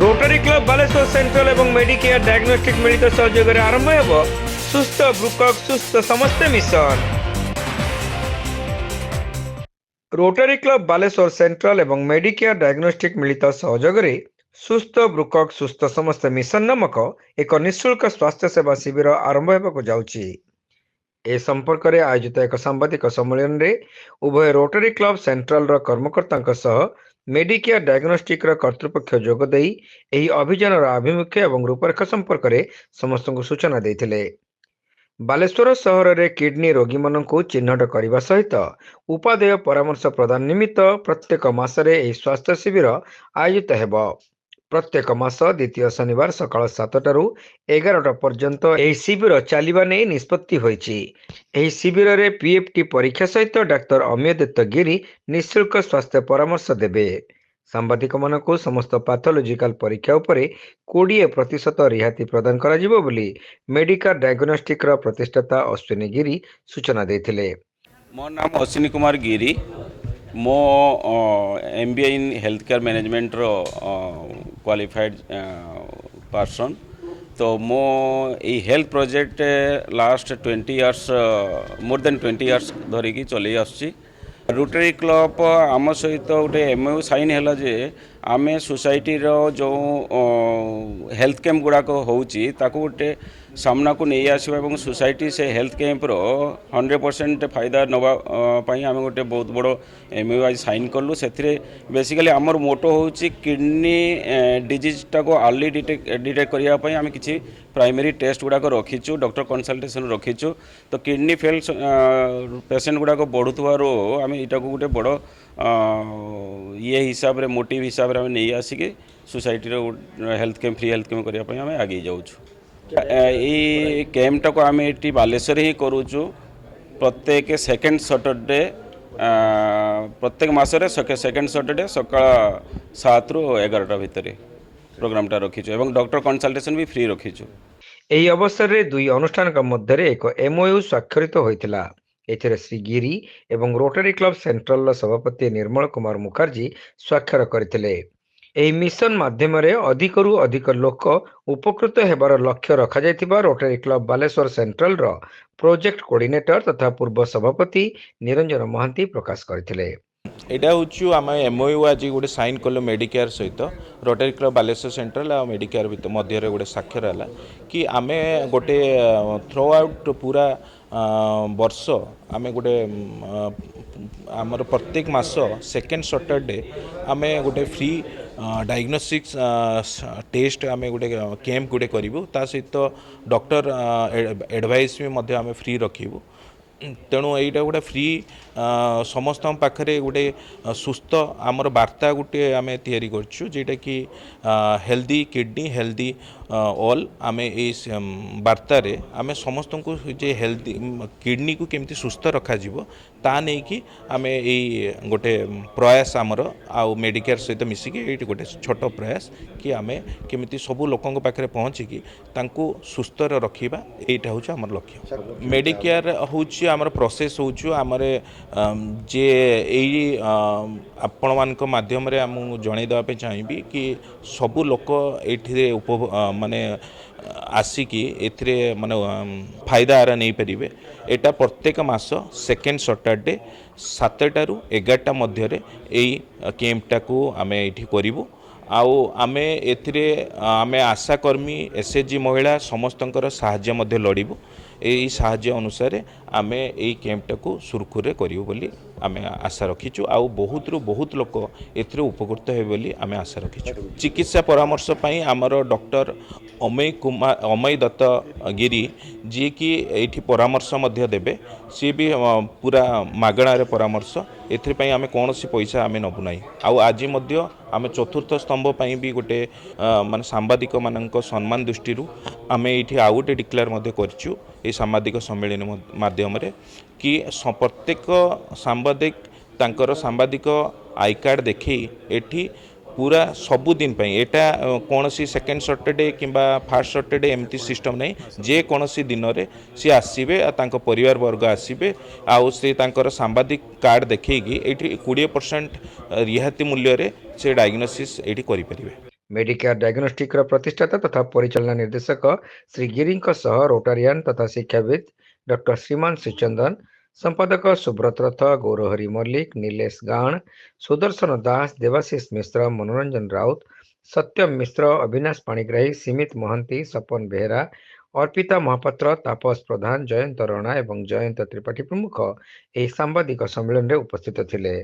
Rotary club Baleshwar central एवं Medicare diagnostic मिलित सहयोग आरंभ हो सुस्थ वृकक सुस्थ समस्ते mission. Rotary club Baleshwar central एवं मेडिकेयर डायग्नोस्टिक मिलित सहयोग सुस्थ वृकक सुस्थ समस्ते मिशन नामक एक निःशुल्क स्वास्थ्य सेवा शिविर आरंभ होगा जाउछि। ए संपर्क में आयोजित एक सांबादिक सम्मेलन में उभय रोटरी क्लब सेंट्रल कर्मकर्ता मेडिकेयर डायग्नोस्टिक कर्तृपक्ष जोगदे यही अभियान आभिमुख्य और रूपरेखा संपर्क में समस्त सूचना देते। बालेश्वर सहर में किडनी रोगी मानू चिन्हट करने सहित उपादेय परामर्श प्रदान निमित्त प्रत्येक मासरे स्वास्थ्य शिविर आयोजित होगा। प्रत्येक मास द्वितीय शनिवार सकाळ 7टारू 11टा पर्यंत यह शिविर चलवा नहीं निष्पत्ति होईछि। एही शिविर में पीएफटी परीक्षा सहित डाक्टर अमियदत्त गिरी निःशुल्क स्वास्थ्य परामर्श देबे। सांबादिक मानक समस्त पैथोलॉजिकल परीक्षा उपरे 20% रिहाती प्रदान करा जिवो बोली मेडिकल डायग्नोस्टिक प्रतिष्ठाता अश्विनी गिरी सूचना देथिले। मो नाम अश्विनी कुमार गिरी। मो MBA in health care management रो क्वालिफाइड पर्सन। तो मो health project last 20 years more than 20 years धरिकी चली आसुची। रोटरी क्लब आम सहित गोटे MOU साइन है जे आमे सोसाइटी रो जो हेल्थ कैंप गुड़ाक होची ताको गोटे सामना को नहीं आसवा और सोसाइटी से हेल्थ कैंप रो 100% फायदा नवा पाई आमे गोटे बहुत बड़ MOU आज साइन कलु। से बेसिकली आमर मोटो होची किडनी डिजीज टा को अर्ली डिटेक्ट करिया पई आमे किछि प्राइमरी टेस्ट गुड़ाक रखीचु, डॉक्टर कंसल्टेशन रखीचु। तो किडनी फेल पेशेंट गुड़ाक बढ़ुवार आम यहाँ गोटे बड़ ये हिसाब रे मोटिव हिसाब रे नहीं आसिक society health camp free health camp करने आम आगे जाऊँ। ये कैंपटा को आम ये बालेश्वर ही करूँ प्रत्येक सेकेंड सैटरडे प्रत्येक मसरे सेकेंड सैटरडे सका 7 ରୁ 11टा भितर प्रोग्रामटा रखीचु और डॉक्टर कंसल्टेशन भी फ्री रखीचु। ଏହି ଅବସରରେ ଦୁଇ ଅନୁଷ୍ଠାନଙ୍କ ମଧ୍ୟରେ ଏକ MOU ସ୍ୱାକ୍ଷରିତ ହୋଇଥିଲା। ଏଥିରେ ଶ୍ରୀ ଗିରି ଏବଂ ରୋଟରୀ କ୍ଲବ ସେଣ୍ଟ୍ରାଲର ସଭାପତି ନିର୍ମଳ କୁମାର ମୁଖାର୍ଜୀ ସ୍ୱାକ୍ଷର କରିଥିଲେ। ଏହି ମିଶନ ମାଧ୍ୟମରେ ଅଧିକରୁ ଅଧିକ ଲୋକ ଉପକୃତ ହେବାର ଲକ୍ଷ୍ୟ ରଖାଯାଇଥିବା Rotary club Balasore ସେଣ୍ଟ୍ରାଲର project coordinator ତଥା ପୂର୍ବ ସଭାପତି ନିରଞ୍ଜନ ମହାନ୍ତି ପ୍ରକାଶ କରିଥିଲେ। एटा हूँ आम MOU आज गोटे साइन कलु मेडिकेयर सहित रोटरी क्लब बालेश्वर सेंट्रल आ मेडिकेयर मध्य गोटे साक्षर है कि आम गोटे थ्रू आउट पूरा वर्ष आम गोटे आमर प्रत्येक मास सेकेंड सैटरडे आम गोटे फ्री डायग्नोस्टिक्स टेस्ट आम गोटे कैंप गोटे करूँ ता सहित डॉक्टर एडवाइस भी आम फ्री रखू। तेणु यहाँ गोटे फ्री समस्त पाखे गोटे सुस्थ आमर वार्ता गोटे आम तैयारी करछु जेटा कि हेल्दी किडनी हेल्दी ऑल आम वार्तार आम समस्त को जे हेल्दी किडनी को केमती सुस्थ रखा ता नहीं कि आम ये गोटे प्रयास आमर आउ मेडिकेयर सहित मिसिकी ये गोटे छोट प्रयास कि आम केमिति सबू लोकों पाखे पहुँचिकी तांको सुस्थ रखा यहाँ हूँ आम लक्ष्य। मेडिकेयर हूँ आमर प्रोसेस हूँ आमर जे यही आपण मान माध्यम आम जन देवाई चाहिए कि सबू लोक ये माने आसिकी एथिरे माने फायदा आरा नहीं पारे। एटा प्रत्येक मास सेकेंड सैटरडे 7टारू 11टा मध्य कैंपटा को आम ये करूँ। आउ आमे एथिरे आमे आशाकर्मी SHG महिला समस्तंकर साहाय्य मध्य लड़ू। यही साहाय्य अनुसार आमे यही कैंपटा को सुरखुरे करूँ बोली आमे आशा रखीचु। आउ बहुत रु बहुत लोक एथिरे उपकृत हे बोली आमे आशा रखीचु। चिकित्सा परामर्श पई आमर डॉक्टर अमय दत्त गिरी जी कि ये परामर्श मध्य देबे सी भी पूरा मागणार परामर्श एथिरे आमे कौन सी पैसा आमे नबु नाही। आउ आज मध्य आमे चतुर्थ स्तंभ पई भी गोटे माने सांबादिक मानक सम्मान दृष्टि आमे ये आउ गोटे डिक्लेयर मध्य करछु ये सांबादिक सम्मेलन माध्यम कि प्रत्येक सांबादिक तांकर सांबादिक आई कार्ड देखी एठी पूरा सबुदिन एटा कौन सी सेकेंड सैटरडे किंबा फास्ट सैटरडे एमती सिस्टम नहीं जे कौन सी दिन में सी आसबे परिवार वर्ग आसबे आउ से तांकर सांबादिक कार्ड देखी ये 20% रिहाती मूल्य से डायग्नोसिस ये करें। मेडिकेयर डायग्नोस्टिक प्रतिष्ठाता तथा परिचालना निर्देशक श्री गिरी रोटारियन तथा शिक्षाविद डॉक्टर श्रीमान श्रीचंदन, संपादक सुब्रत रथ, गौरहरि मल्लिक, नीलेश गाण, सुदर्शन दास, देवाशीष मिश्र, मनोरंजन राउत, सत्यम मिश्र, अविनाश पाणिग्राही, सीमित महंती, सपन बेहरा, अर्पिता महापात्र, तापस प्रधान, जयंत रणा एवं जयंत त्रिपाठी प्रमुख यह सांबादिक सम्मेलन में उपस्थित थिले।